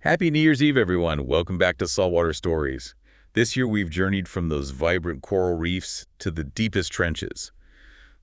Happy New Year's Eve, everyone. Welcome back to Saltwater Stories. This year, we've journeyed from those vibrant coral reefs to the deepest trenches.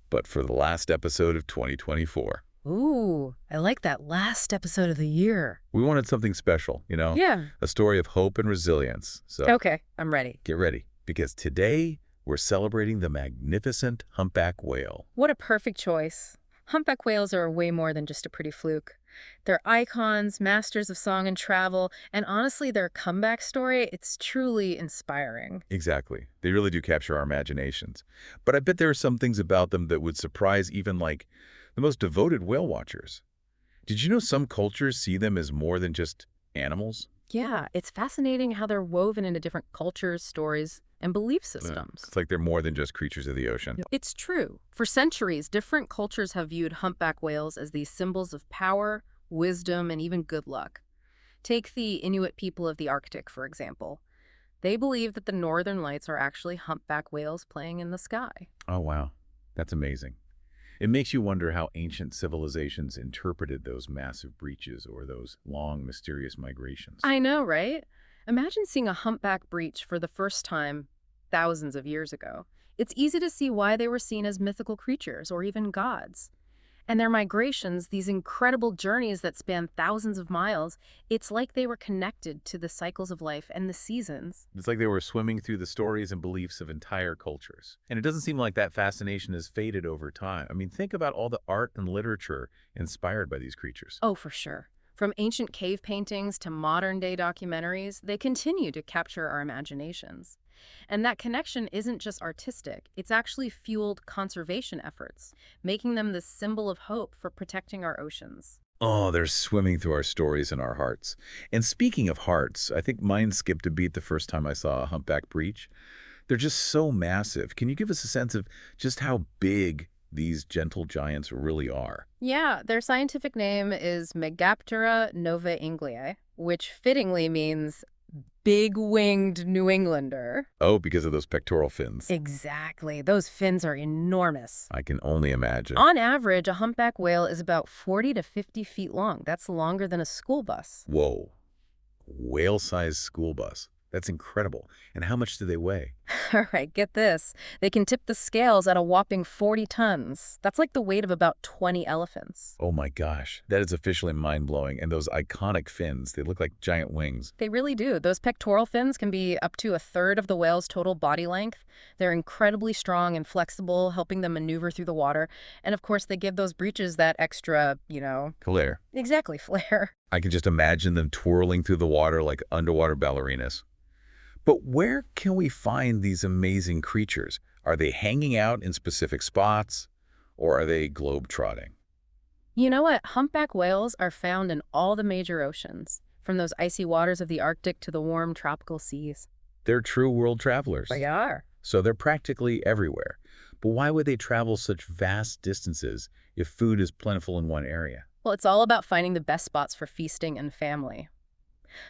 But for the last episode of 2024, Ooh, I like that last episode of the year. we wanted something special, Yeah. a story of hope and resilience. So Okay, I'm ready. get ready, because today, we're celebrating the magnificent humpback whale. What a perfect choice. Humpback whales are way more than just a pretty fluke. They're icons, masters of song and travel, and honestly, their comeback story, it's truly inspiring. Exactly. They really do capture our imaginations. But I bet there are some things about them that would surprise even, like, the most devoted whale watchers. Did you know some cultures see them as more than just animals? Yeah, it's fascinating how they're woven into different cultures, stories, and belief Yeah. systems. It's like they're more than just creatures of the ocean. It's true. For centuries, different cultures have viewed humpback whales as these symbols of power, wisdom, and even good luck. Take the Inuit people of the Arctic, for example. They believe that the northern lights are actually humpback whales playing in the sky. Oh, wow. That's amazing. It makes you wonder how ancient civilizations interpreted those massive breaches or those long, mysterious migrations. I know, right? Imagine seeing a humpback breach for the first time thousands of years ago. It's easy to see why they were seen as mythical creatures or even gods. And their migrations, these incredible journeys that span thousands of miles, it's like they were connected to the cycles of life and the seasons. It's like they were swimming through the stories and beliefs of entire cultures. And it doesn't seem like that fascination has faded over time. I mean, think about all the art and literature inspired by these creatures. Oh, for sure. From ancient cave paintings to modern-day documentaries, they continue to capture our imaginations. And that connection isn't just artistic, it's actually fueled conservation efforts, making them this symbol of hope for protecting our oceans. Oh, they're swimming through our stories and our hearts. And speaking of hearts, I think mine skipped a beat the first time I saw a humpback breach. They're just so massive. Can you give us a sense of just how big these gentle giants really are? Yeah, their scientific name is Megaptera nova Engleae, which fittingly means big-winged New Englander. Oh, because of those pectoral fins. Exactly. Those fins are enormous. I can only imagine. On average, a humpback whale is about 40 to 50 feet long. That's longer than a school bus. Whoa, whale-sized school bus. That's incredible. And how much do they weigh? All right, get this. They can tip the scales at a whopping 40 tons. That's like the weight of about 20 elephants. Oh my gosh, that is officially mind-blowing. And those iconic fins, they look like giant wings. They really do. Those pectoral fins can be up to a third of the whale's total body length. They're incredibly strong and flexible, helping them maneuver through the water. And of course, they give those breaches that extra, Claire, exactly, flair. I can just imagine them twirling through the water like underwater ballerinas. But where can we find these amazing creatures? Are they hanging out in specific spots, or are they globe-trotting? You know what? Humpback whales are found in all the major oceans, from those icy waters of the Arctic to the warm tropical seas. They're true world travelers. They are. So they're practically everywhere. But why would they travel such vast distances if food is plentiful in one area? Well, it's all about finding the best spots for feasting and family.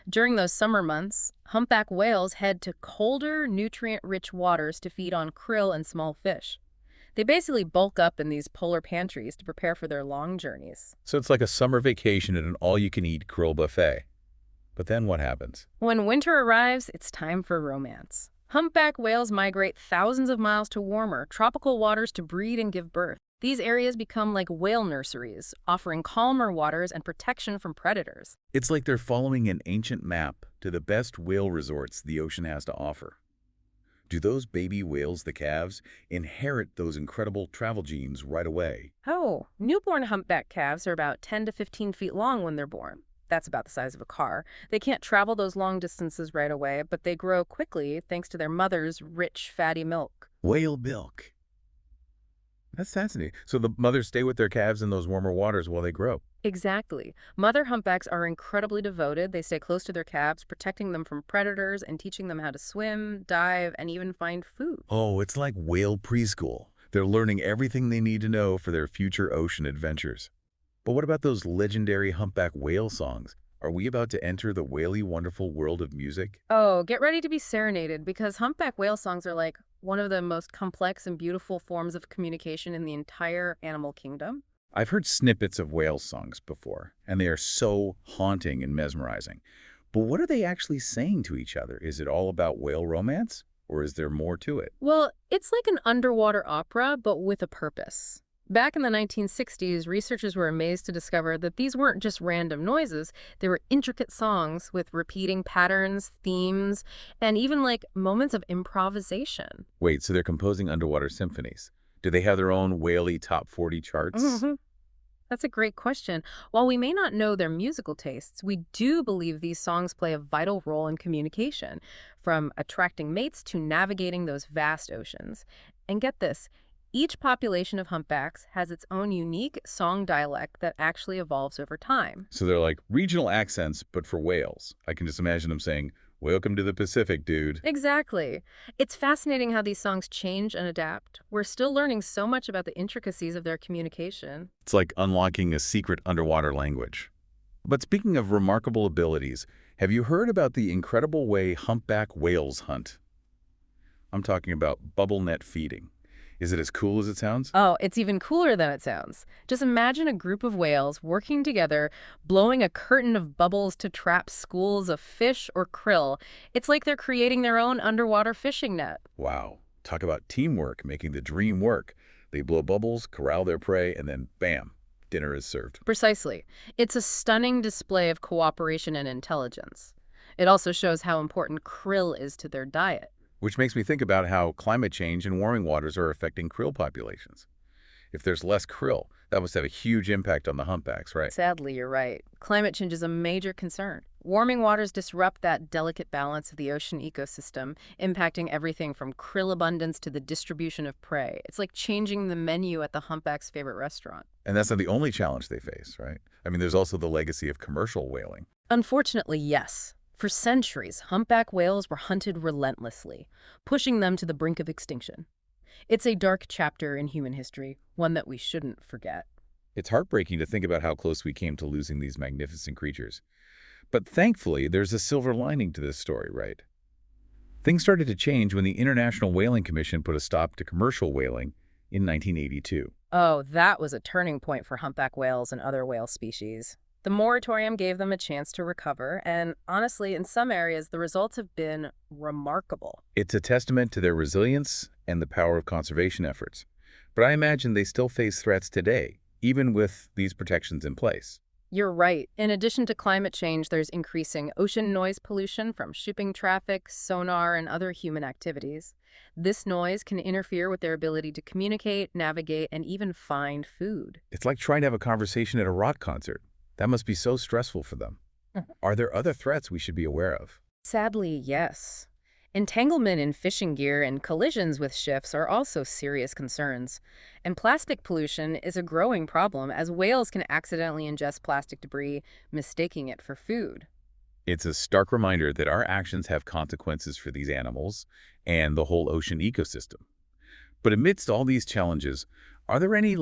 During those summer months, humpback whales head to colder, nutrient-rich waters to feed on krill and small fish. They basically bulk up in these polar pantries to prepare for their long journeys. So it's like a summer vacation at an all-you-can-eat krill buffet. But then what happens? When winter arrives, it's time for romance. Humpback whales migrate thousands of miles to warmer, tropical waters to breed and give birth. These areas become like whale nurseries, offering calmer waters and protection from predators. It's like they're following an ancient map to the best whale resorts the ocean has to offer. Do those baby whales, the calves, inherit those incredible travel genes right away? Oh, newborn humpback calves are about 10 to 15 feet long when they're born. That's about the size of a car. They can't travel those long distances right away, but they grow quickly thanks to their mother's rich, fatty milk. Whale milk. That's fascinating. So the mothers stay with their calves in those warmer waters while they grow. Exactly. Mother humpbacks are incredibly devoted. They stay close to their calves, protecting them from predators and teaching them how to swim, dive, and even find food. Oh, it's like whale preschool. They're learning everything they need to know for their future ocean adventures. But what about those legendary humpback whale songs? Are we about to enter the whaley wonderful world of music? Oh, get ready to be serenaded because humpback whale songs are like one of the most complex and beautiful forms of communication in the entire animal kingdom. I've heard snippets of whale songs before, and they are so haunting and mesmerizing. But what are they actually saying to each other? Is it all about whale romance? Or is there more to it? Well, it's like an underwater opera, but with a purpose. Back in the 1960s, researchers were amazed to discover that these weren't just random noises. They were intricate songs with repeating patterns, themes, and even like moments of improvisation. Wait, so they're composing underwater symphonies. Do they have their own whaley top 40 charts? hmm That's a great question. While we may not know their musical tastes, we do believe these songs play a vital role in communication, from attracting mates to navigating those vast oceans. And get this, each population of humpbacks has its own unique song dialect that actually evolves over time. So they're like regional accents, but for whales. I can just imagine them saying, "Welcome to the Pacific, dude." Exactly. It's fascinating how these songs change and adapt. We're still learning so much about the intricacies of their communication. It's like unlocking a secret underwater language. But speaking of remarkable abilities, have you heard about the incredible way humpback whales hunt? I'm talking about bubble net feeding. Is it as cool as it sounds? Oh, it's even cooler than it sounds. Just imagine a group of whales working together, blowing a curtain of bubbles to trap schools of fish or krill. It's like they're creating their own underwater fishing net. Wow. Talk about teamwork, making the dream work. They blow bubbles, corral their prey, and then bam, dinner is served. Precisely. It's a stunning display of cooperation and intelligence. It also shows how important krill is to their diet. Which makes me think about how climate change and warming waters are affecting krill populations. If there's less krill, that must have a huge impact on the humpbacks, right? Sadly, you're right. Climate change is a major concern. Warming waters disrupt that delicate balance of the ocean ecosystem, impacting everything from krill abundance to the distribution of prey. It's like changing the menu at the humpback's favorite restaurant. And that's not the only challenge they face, right? I mean, there's also the legacy of commercial whaling. Unfortunately, yes. For centuries, humpback whales were hunted relentlessly, pushing them to the brink of extinction. It's a dark chapter in human history, one that we shouldn't forget. It's heartbreaking to think about how close we came to losing these magnificent creatures. But thankfully, there's a silver lining to this story, right? Things started to change when the International Whaling Commission put a stop to commercial whaling in 1982. Oh, that was a turning point for humpback whales and other whale species. The moratorium gave them a chance to recover, and honestly, in some areas, the results have been remarkable. It's a testament to their resilience and the power of conservation efforts. But I imagine they still face threats today, even with these protections in place. You're right. In addition to climate change, there's increasing ocean noise pollution from shipping traffic, sonar, and other human activities. This noise can interfere with their ability to communicate, navigate, and even find food. It's like trying to have a conversation at a rock concert. That must be so stressful for them. Are there other threats we should be aware of? Sadly, yes. Entanglement in fishing gear and collisions with ships are also serious concerns. And plastic pollution is a growing problem as whales can accidentally ingest plastic debris, mistaking it for food. It's a stark reminder that our actions have consequences for these animals and the whole ocean ecosystem. But amidst all these challenges, are there any,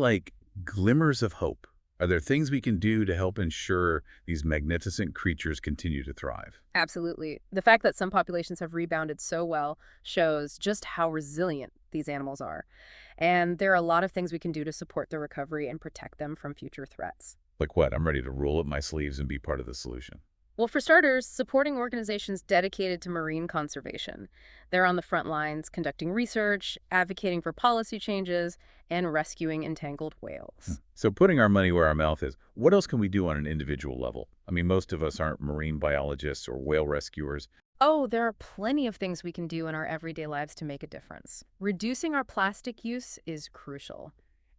glimmers of hope? Are there things we can do to help ensure these magnificent creatures continue to thrive? Absolutely. The fact that some populations have rebounded so well shows just how resilient these animals are. And there are a lot of things we can do to support their recovery and protect them from future threats. Like what? I'm ready to roll up my sleeves and be part of the solution. Well, for starters, supporting organizations dedicated to marine conservation. They're on the front lines conducting research, advocating for policy changes, and rescuing entangled whales. So putting our money where our mouth is, what else can we do on an individual level? I mean, most of us aren't marine biologists or whale rescuers. Oh, there are plenty of things we can do in our everyday lives to make a difference. Reducing our plastic use is crucial.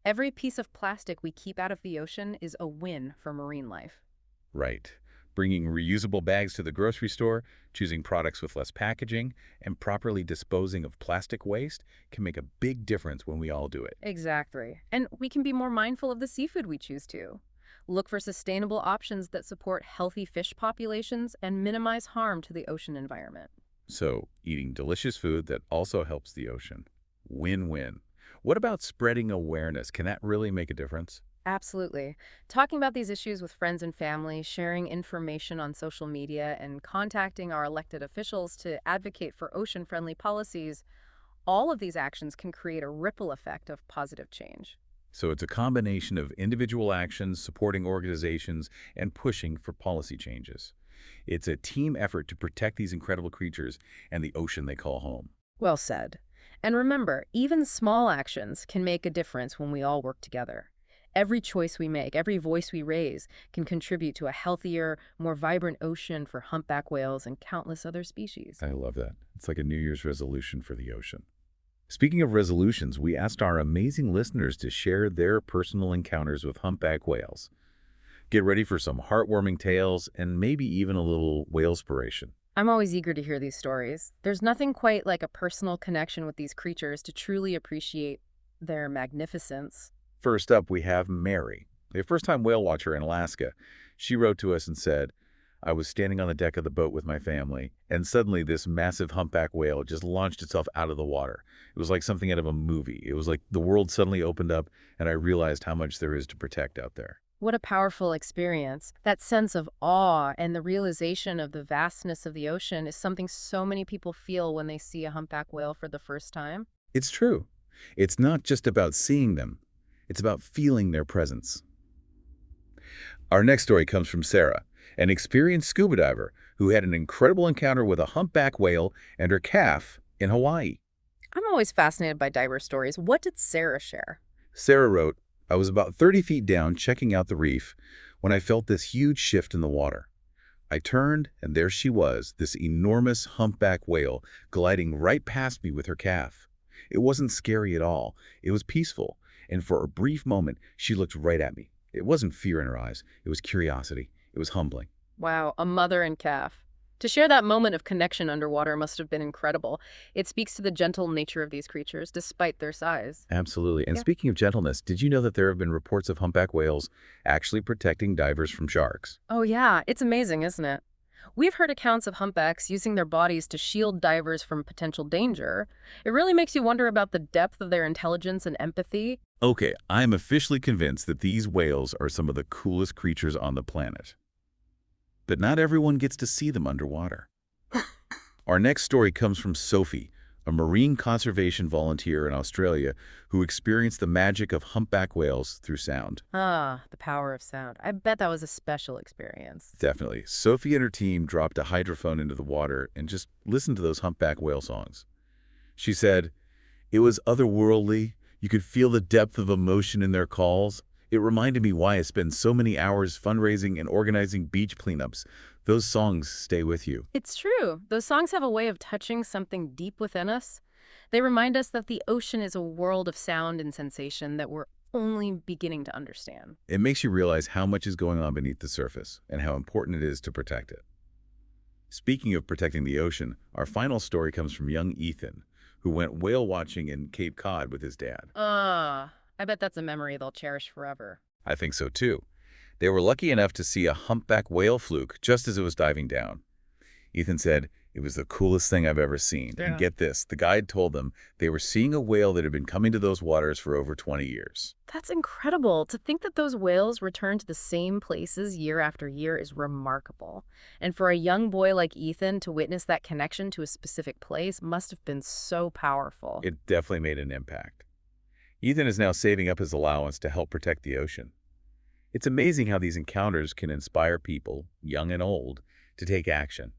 Every piece of plastic we keep out of the ocean is a win for marine life. Right. Bringing reusable bags to the grocery store, choosing products with less packaging, and properly disposing of plastic waste can make a big difference when we all do it. Exactly. And we can be more mindful of the seafood we choose to. Look for sustainable options that support healthy fish populations and minimize harm to the ocean environment. So, eating delicious food that also helps the ocean. Win-win. What about spreading awareness? Can that really make a difference? Absolutely. Talking about these issues with friends and family, sharing information on social media, and contacting our elected officials to advocate for ocean-friendly policies, all of these actions can create a ripple effect of positive change. So it's a combination of individual actions, supporting organizations, and pushing for policy changes. It's a team effort to protect these incredible creatures and the ocean they call home. Well said. And remember, even small actions can make a difference when we all work together. Every choice we make, every voice we raise can contribute to a healthier, more vibrant ocean for humpback whales and countless other species. I love that. It's like a New Year's resolution for the ocean. Speaking of resolutions, we asked our amazing listeners to share their personal encounters with humpback whales. Get ready for some heartwarming tales and maybe even a little whalespiration. I'm always eager to hear these stories. There's nothing quite like a personal connection with these creatures to truly appreciate their magnificence. First up, we have Mary, a first-time whale watcher in Alaska. She wrote to us and said, I was standing on the deck of the boat with my family, and suddenly this massive humpback whale just launched itself out of the water. It was like something out of a movie. It was like the world suddenly opened up, and I realized how much there is to protect out there. What a powerful experience. That sense of awe and the realization of the vastness of the ocean is something so many people feel when they see a humpback whale for the first time. It's true. It's not just about seeing them. It's about feeling their presence. Our next story comes from Sarah, an experienced scuba diver who had an incredible encounter with a humpback whale and her calf in Hawaii. I'm always fascinated by diver stories. What did Sarah share? Sarah wrote, I was about 30 feet down checking out the reef when I felt this huge shift in the water. I turned, and there she was, this enormous humpback whale gliding right past me with her calf. It wasn't scary at all. It was peaceful, and for a brief moment, she looked right at me. It wasn't fear in her eyes. It was curiosity. It was humbling. Wow, a mother and calf. To share that moment of connection underwater must have been incredible. It speaks to the gentle nature of these creatures, despite their size. Absolutely. And Yeah. speaking of gentleness, did you know that there have been reports of humpback whales actually protecting divers from sharks? Oh yeah, it's amazing, isn't it? We've heard accounts of humpbacks using their bodies to shield divers from potential danger. It really makes you wonder about the depth of their intelligence and empathy. Okay, I'm officially convinced that these whales are some of the coolest creatures on the planet. But not everyone gets to see them underwater. Our next story comes from Sophie, a marine conservation volunteer in Australia who experienced the magic of humpback whales through sound. Ah, the power of sound. I bet that was a special experience. Definitely. Sophie and her team dropped a hydrophone into the water and just listened to those humpback whale songs. She said, it was otherworldly. You could feel the depth of emotion in their calls. It reminded me why I spend so many hours fundraising and organizing beach cleanups. Those songs stay with you. It's true. Those songs have a way of touching something deep within us. They remind us that the ocean is a world of sound and sensation that we're only beginning to understand. It makes you realize how much is going on beneath the surface and how important it is to protect it. Speaking of protecting the ocean, our final story comes from young Ethan, who went whale watching in Cape Cod with his dad. I bet that's a memory they'll cherish forever. I think so too. They were lucky enough to see a humpback whale fluke just as it was diving down. Ethan said, it was the coolest thing I've ever seen. Yeah. And get this, the guide told them they were seeing a whale that had been coming to those waters for over 20 years. That's incredible. To think that those whales return to the same places year after year is remarkable. And for a young boy like Ethan to witness that connection to a specific place must have been so powerful. It definitely made an impact. Ethan is now saving up his allowance to help protect the ocean. It's amazing how these encounters can inspire people, young and old, to take action.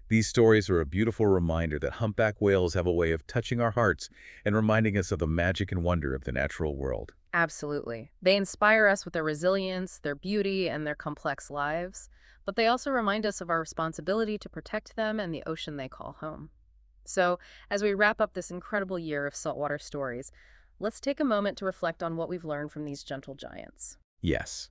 These stories are a beautiful reminder that humpback whales have a way of touching our hearts and reminding us of the magic and wonder of the natural world. Absolutely. They inspire us with their resilience, their beauty, and their complex lives, but they also remind us of our responsibility to protect them and the ocean they call home. So, as we wrap up this incredible year of saltwater stories, let's take a moment to reflect on what we've learned from these gentle giants. Yes,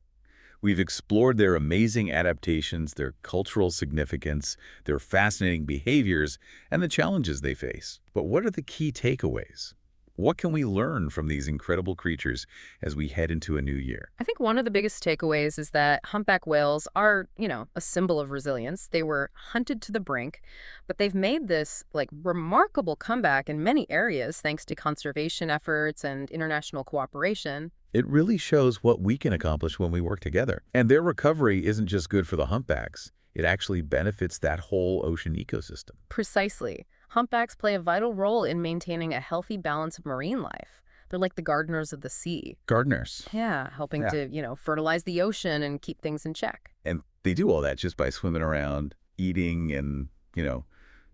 we've explored their amazing adaptations, their cultural significance, their fascinating behaviors, and the challenges they face. But what are the key takeaways? What can we learn from these incredible creatures as we head into a new year? I think one of the biggest takeaways is that humpback whales are, a symbol of resilience. They were hunted to the brink, but they've made this remarkable comeback in many areas thanks to conservation efforts and international cooperation. It really shows what we can accomplish when we work together. And their recovery isn't just good for the humpbacks. It actually benefits that whole ocean ecosystem. Precisely. Humpbacks play a vital role in maintaining a healthy balance of marine life. They're like the gardeners of the sea. Gardeners. Yeah, helping to, fertilize the ocean and keep things in check. And They do all that just by swimming around, eating, and, you know,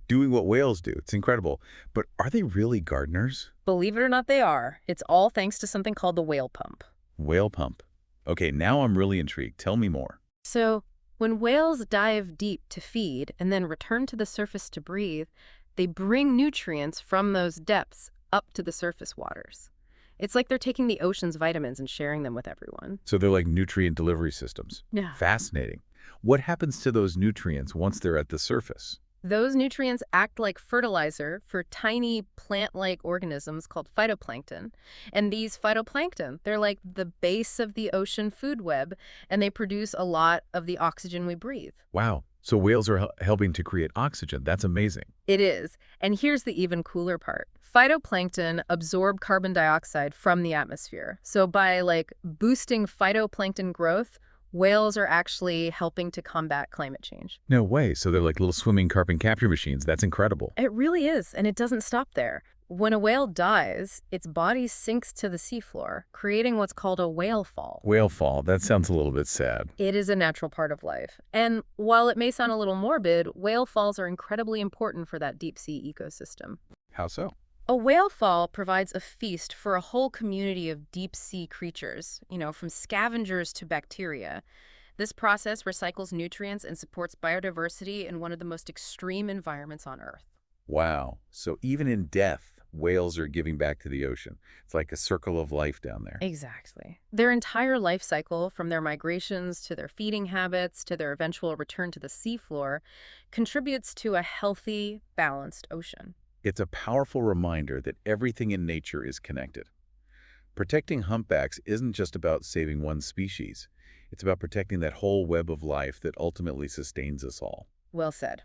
doing what whales do. It's incredible. But are they really gardeners? Believe it or not, they are. It's all thanks to something called the whale pump. Whale pump. Okay, now I'm really intrigued. Tell me more. So, when whales dive deep to feed and then return to the surface to breathe, they bring nutrients from those depths up to the surface waters. It's like they're taking the ocean's vitamins and sharing them with everyone. So they're like nutrient delivery systems. Yeah. Fascinating. What happens to those nutrients once they're at the surface? Those nutrients act like fertilizer for tiny plant-like organisms called phytoplankton. And these phytoplankton, they're like the base of the ocean food web, and they produce a lot of the oxygen we breathe. Wow. So whales are helping to create oxygen. That's amazing. It is. And here's the even cooler part. Phytoplankton absorb carbon dioxide from the atmosphere. So by boosting phytoplankton growth, whales are actually helping to combat climate change. No way. So they're like little swimming carbon capture machines. That's incredible. It really is, and it doesn't stop there. When a whale dies, its body sinks to the seafloor, creating what's called a whale fall. Whale fall. That sounds a little bit sad. It is a natural part of life. And while it may sound a little morbid, whale falls are incredibly important for that deep-sea ecosystem. How so? A whale fall provides a feast for a whole community of deep-sea creatures, from scavengers to bacteria. This process recycles nutrients and supports biodiversity in one of the most extreme environments on Earth. Wow. So even in death, whales are giving back to the ocean. It's like a circle of life down there. Exactly. Their entire life cycle, from their migrations to their feeding habits to their eventual return to the seafloor, contributes to a healthy, balanced ocean. It's a powerful reminder that everything in nature is connected. Protecting humpbacks isn't just about saving one species. It's about protecting that whole web of life that ultimately sustains us all. Well said.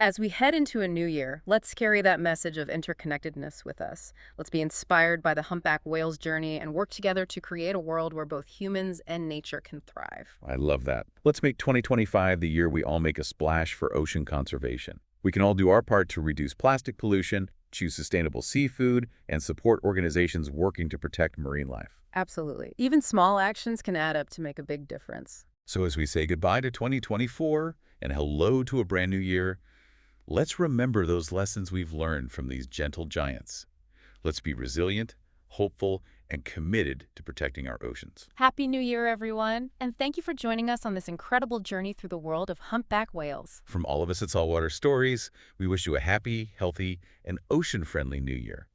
As we head into a new year, let's carry that message of interconnectedness with us. Let's be inspired by the humpback whale's journey and work together to create a world where both humans and nature can thrive. I love that. Let's make 2025 the year we all make a splash for ocean conservation. We can all do our part to reduce plastic pollution, choose sustainable seafood, and support organizations working to protect marine life. Absolutely. Even small actions can add up to make a big difference. So as we say goodbye to 2024 and hello to a brand new year, let's remember those lessons we've learned from these gentle giants. Let's be resilient, hopeful, and committed to protecting our oceans. Happy New Year, everyone, and thank you for joining us on this incredible journey through the world of humpback whales. From all of us at Saltwater Stories, we wish you a happy, healthy, and ocean-friendly new year.